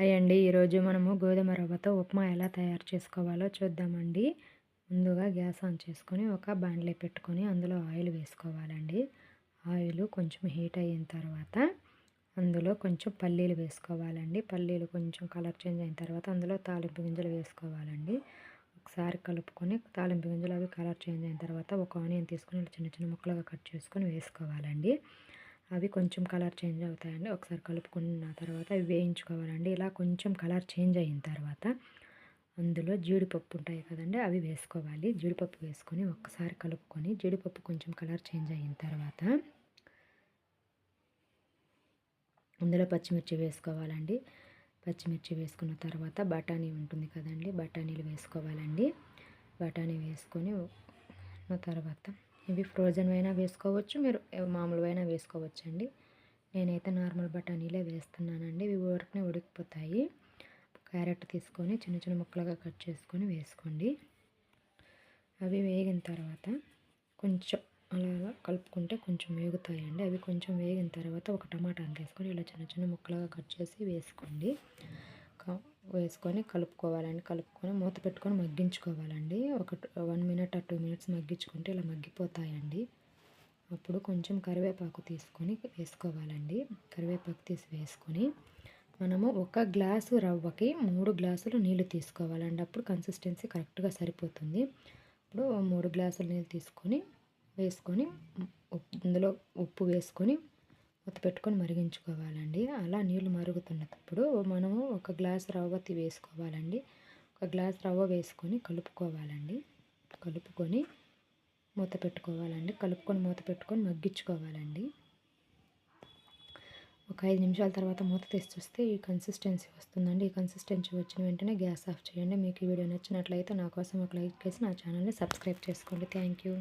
Hi అండి. ఈరోజు మనము గోధుమ రవ్వతో ఉప్మా ఎలా తయారు చేసుకోవాలో చూద్దామండి. ముందుగా గ్యాస్ ఆన్ చేసుకొని ఒక బాండ్లీ పెట్టుకొని అందులో ఆయిల్ వేసుకోవాలండి. ఆయిల్ కొంచెం హీట్ అయిన తర్వాత అందులో కొంచెం పల్లీలు వేసుకోవాలండి. పల్లీలు కొంచెం కలర్ చేంజ్ అయిన తర్వాత అందులో తాలింపు గింజలు వేసుకోవాలండి. ఒకసారి కలుపుకొని తాలింపు గింజలు అవి కలర్ చేంజ్ అయిన తర్వాత ఒక ఆనియన్ తీసుకొని చిన్న చిన్న ముక్కలుగా కట్ చేసుకొని వేసుకోవాలండి. అవి కొంచెం కలర్ చేంజ్ అవుతాయండి. ఒకసారి కలుపుకున్న తర్వాత అవి వేయించుకోవాలండి. ఇలా కొంచెం కలర్ చేంజ్ అయిన తర్వాత అందులో జీడిపప్పు ఉంటాయి కదండి, అవి వేసుకోవాలి. జీడిపప్పు వేసుకొని ఒక్కసారి కలుపుకొని జీడిపప్పు కొంచెం కలర్ చేంజ్ అయిన తర్వాత అందులో పచ్చిమిర్చి వేసుకోవాలండి. పచ్చిమిర్చి వేసుకున్న తర్వాత బఠానీ ఉంటుంది కదండి, బఠానీలు వేసుకోవాలండి. బఠానీ వేసుకొని తర్వాత ఇవి ఫ్రోజన్ అయినా వేసుకోవచ్చు, మీరు మామూలువైనా వేసుకోవచ్చండి. నేనైతే నార్మల్ బఠానీలే వేస్తున్నానండి. ఇవి ఊరికనే ఉడికిపోతాయి. క్యారెట్ తీసుకొని చిన్న చిన్న ముక్కలుగా కట్ చేసుకొని వేసుకోండి. అవి వేగిన తర్వాత కొంచెం అలా కలుపుకుంటే కొంచెం వేగుతాయండి. అవి కొంచెం వేగిన తర్వాత ఒక టమాటాని తీసుకొని ఇలా చిన్న చిన్న ముక్కలుగా కట్ చేసి వేసుకోండి. వేసుకొని కలుపుకోవాలండి. కలుపుకొని మూత పెట్టుకొని మగ్గించుకోవాలండి. ఒక 1 మినిట్ ఆర్ 2 మినిట్స్ మగ్గించుకుంటే ఇలా మగ్గిపోతాయండి. అప్పుడు కొంచెం కరివేపాకు తీసుకొని వేసుకోవాలండి. కరివేపాకు తీసి వేసుకొని మనము 1 గ్లాసు రవ్వకి 3 గ్లాసులు నీళ్ళు తీసుకోవాలండి. అప్పుడు కన్సిస్టెన్సీ కరెక్ట్గా సరిపోతుంది. ఇప్పుడు 3 గ్లాసులు నీళ్ళు తీసుకొని వేసుకొని అందులో ఉప్పు వేసుకొని మూత పెట్టుకొని మరిగించుకోవాలండి. అలా నీళ్ళు మరుగుతున్నప్పుడు మనము 1 గ్లాసు రవ్వ వేసుకోవాలండి. 1 గ్లాసు రవ్వ వేసుకొని కలుపుకోవాలండి. కలుపుకొని మూత పెట్టుకోవాలండి. కలుపుకొని మూత పెట్టుకొని మగ్గించుకోవాలండి. ఒక 5 నిమిషాల తర్వాత మూత తీసి చూస్తే ఈ కన్సిస్టెన్సీ వస్తుందండి. ఈ కన్సిస్టెన్సీ వచ్చిన వెంటనే గ్యాస్ ఆఫ్ చేయండి. మీకు ఈ వీడియో నచ్చినట్లయితే నా కోసం ఒక లైక్ చేసి నా ఛానల్ని సబ్స్క్రైబ్ చేసుకోండి. Thank you.